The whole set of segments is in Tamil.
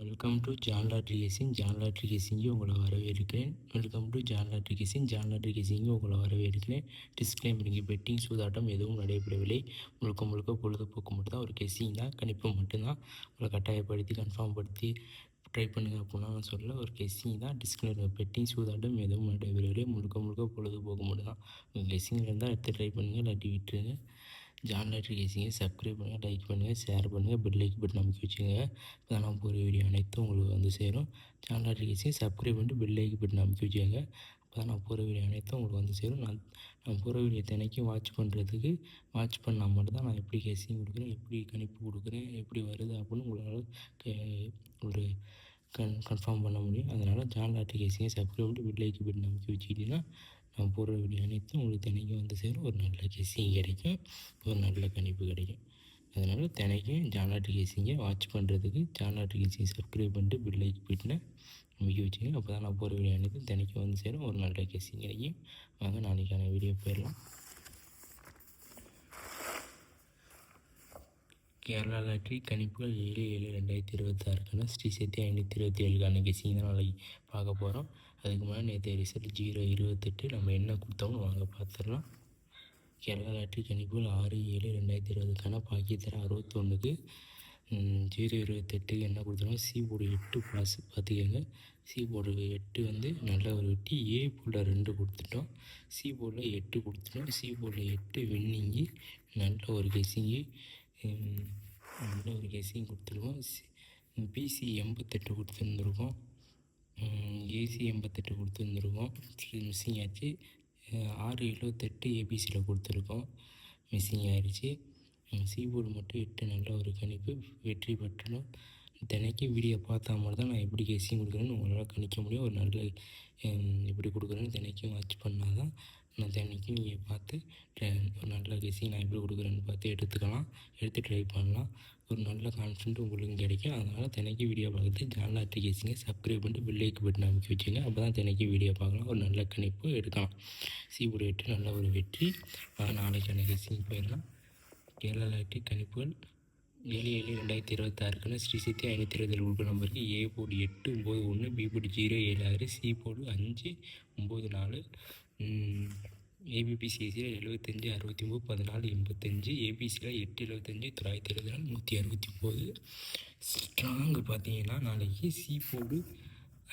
Welcome to John lottery casing. John lottery கேசிங்கு உங்களை வரவேற்கிறேன். Welcome to John lottery casing. John lottery கேசிங்கு உங்களை வரவேற்கிறேன். டிஸ்க்ளைமர்: இங்கே பெட்டிங் சூதாட்டம் எதுவும் நடைபெறவில்லை. முழுக்க முழுக்க பொழுதுபோக்கு மட்டும்தான். ஒரு கெஸ்ஸிங் தான், கணிப்பு மட்டும்தான். உங்களை கட்டாயப்படுத்தி கன்ஃபார்ம் படுத்தி ட்ரை பண்ணுங்கள் அப்படின்னா நான் சொல்ல. ஒரு கெஸ்ஸிங் தான். டிஸ்க்ளைமர்: பெட்டிங் சூதாட்டம் எதுவும் நடைபெறவில்லை. முழுக்க முழுக்க பொழுதுபோக்கு மட்டும்தான். உங்கள் கெஸ்ஸிங்கில் இருந்தால் எடுத்து ட்ரை பண்ணுங்கள், இல்லாட்டி விட்டுருங்க. ஜான் லாட்ரி கேசிங்கை சப்ஸ்கிரைப் பண்ணுங்கள், லைக் பண்ணுங்கள், ஷேர் பண்ணுங்கள், பெல் லைக் பட்டன் அமைக்க வச்சுங்க. இப்போ நான் போகிற வீடியோ அனைத்தும் உங்களுக்கு வந்து சேரும். ஜான் லாட்ரி கேசிங்கை சப்ஸ்கிரைப் பண்ணிட்டு பெல் லைக் பட்டன் அமைக்க வச்சுங்க. இப்போ நான் போகிற வீடியோ அனைத்தும் உங்களுக்கு வந்து சேரும். நான் போகிற வீடியோ தினைக்கும் வாட்ச் பண்ணுறதுக்கு வாட்ச் பண்ணால் மட்டும்தான் நான் எப்படி கேசிங் கொடுக்குறேன், எப்படி கணிப்பு கொடுக்குறேன், எப்படி வருது அப்படின்னு உங்களால் ஒரு கன்ஃபார்ம் பண்ண முடியும். அதனால் ஜான் லாட்ரி கேசிங்கை சப்ஸ்கிரைப் பண்ணிட்டு பெல் லைக் பட்டன் அமைக்க வச்சுக்கிட்டிங்கன்னா நான் போடுற வீடியோ அனைத்தும் உங்களுக்கு தினைக்கும் வந்து சேரும். ஒரு நல்ல கெஸ்ஸிங் கிடைக்கும், ஒரு நல்ல கணிப்பு கிடைக்கும். அதனால் தினைக்கும் ஜான் லாட்ரி கேசிங்கை வாட்ச் பண்ணுறதுக்கு ஜான் லாட்ரி கேசிங்கை சப்ஸ்கிரைப் பண்ணிட்டு பெல் லைக் பட்டனை அமைக்க வச்சுங்க. அப்போ தான் நான் போகிற வீடியோ அனைத்தும் தினைக்கும் வந்து சேரும், ஒரு நல்ல கெஸ்ஸிங் கிடைக்கும். வாங்க நாளைக்கான வீடியோ போயிடலாம். கேரளா லாட்ரி கணிப்புகள் 7/7/2026 ஸ்ரீ சக்தி 527 கெஸ்ஸிங் தான் நாளைக்கு பார்க்க போகிறோம். அதுக்கு முன்னாடி நேற்று ரிசல்ட் 0/28 நம்ம என்ன கொடுத்தோம்னு வாங்க பார்த்துடலாம். கேரளா லாட்ரி கணிப்புகள் 6/7/2020 பாக்கியத்தர 61க்கு 0/28 என்ன கொடுத்தோம்னா சி போர்டு 8 பாஸ் பார்த்துக்கோங்க. சி போர்டு 8 வந்து நல்ல ஒரு வெட்டி. ஏ போர்டில் 2 கொடுத்துட்டோம், சி போர்டில் 8 கொடுத்துட்டோம். சி போர்டில் 8 வின்னிங்கு, நல்ல ஒரு கெஸ்ஸிங்கு, நல்ல ஒரு கெஸ்ஸிங் கொடுத்துருக்கோம். பிசி 88 கொடுத்துருந்துருக்கோம், ஏசி 88 கொடுத்துருந்துருக்கோம், மிஸ்ஸிங் ஆச்சு. 6/78 ஏபிசியில் கொடுத்துருக்கோம், மிஸ்ஸிங் ஆகிடுச்சு. சி போர்டு மட்டும் 8 நல்ல ஒரு கணிப்பு, வெற்றி பெற்றணும். தினைக்கும் வீடியோ பார்த்தா மட்டும் தான் நான் எப்படி கெஸ்ஸிங் கொடுக்குறேன்னு உங்களால் கணிக்க முடியும். ஒரு நல்ல எப்படி கொடுக்குறேன்னு தினைக்கும் வாட்ச் பண்ணால் தான் நான் தினைக்கும் நீங்கள் பார்த்து ஒரு நல்ல கெஸ்ஸிங் நான் எப்படி கொடுக்குறேன்னு பார்த்து எடுத்து ட்ரை பண்ணலாம். ஒரு நல்ல கான்ஃபிடென்ட் உங்களுக்கு கிடைக்கும். அதனால் தினைக்கும் வீடியோ பார்த்து ஜான் லாட்ரி கேசிங்கை சப்ஸ்கிரைப் பண்ணிட்டு பெல் லைக் பட்டன் அமைக்க வச்சுங்க. அப்போ தான் தினைக்கும் வீடியோ பார்க்கலாம், ஒரு நல்ல கணிப்பு எடுக்கலாம். சி போர்டு 8 நல்ல ஒரு வெற்றி. நாளைக்கான கெஸ்ஸிங் போயிடலாம். கேரளா லாட்ரி கணிப்புகள் 7/7/2026 ஸ்ரீ சக்தி 527 உறுப்பு நம்பருக்கு A board 891, B board 076, C board 594, ஏபிபிசிஎஸ்சியில் 75 69 14 85, ஏபிசியில் 875 924 169. ஸ்ட்ராங்கு பார்த்தீங்கன்னா நாளைக்கு சி போர்டு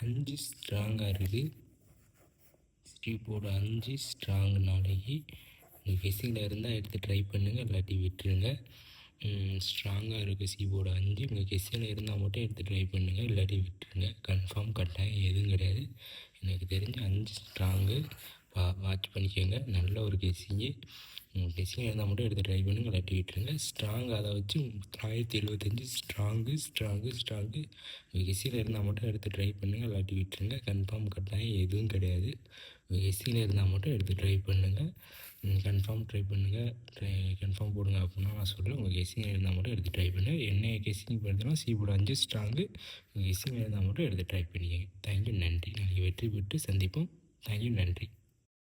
5 ஸ்ட்ராங்காக இருக்குது. சி போர்டு 5 ஸ்ட்ராங் நாளைக்கு. நீங்கள் கெஸ்ஸிங்கில் இருந்தால் எடுத்து ட்ரை பண்ணுங்கள், இல்லாட்டி விட்டுருங்க. ஸ்ட்ராங்காக இருக்குது சி போர்டு 5. உங்கள் கெஸ்ஸிங்கில் இருந்தால் மட்டும் எடுத்து ட்ரை பண்ணுங்கள், இல்லாட்டி விட்டுருங்க. கன்ஃபார்ம் கட்டாயம் எதுவும் கிடையாது. எனக்கு தெரிஞ்ச 5 ஸ்ட்ராங்கு வாட்ச் பண்ணிக்கோங்க. நல்ல ஒரு கெஸ்ஸிங்கு. கெஸ்ஸிங் இருந்தால் மட்டும் எடுத்து ட்ரை பண்ணுங்கள், இல்லாட்டி விட்டுருங்க. ஸ்ட்ராங் அதை வச்சு 1075 ஸ்ட்ராங்கு. உங்கள் கெஸ்ஸிங்கில் இருந்தால் மட்டும் எடுத்து ட்ரை பண்ணுங்கள், இல்லாட்டி விட்டுருங்க. கன்ஃபார்ம் கட்டாயம் எதுவும் கிடையாது. உங்கள் கெஸ்ஸிங்கில் இருந்தால் மட்டும் எடுத்து ட்ரை பண்ணுங்கள். கன்ஃபார்ம் ட்ரை பண்ணுங்கள், கன்ஃபார்ம் போடுங்க அப்படின்னா நான் சொல்கிறேன். உங்கள் கெஸ்ஸிங் இருந்தால் மட்டும் எடுத்து ட்ரை பண்ணுங்கள். என்ன கெஸ்ஸிங் பண்ணுறதுனா சி போர்டு 5 ஸ்ட்ராங்கு. உங்கள் கெஸ்ஸிங் இருந்தால் மட்டும் எடுத்து ட்ரை பண்ணிக்கோங்க. தேங்க்யூ, நன்றி. நாளைக்கு வெற்றி பெற்று சந்திப்போம். தேங்க்யூ, நன்றி.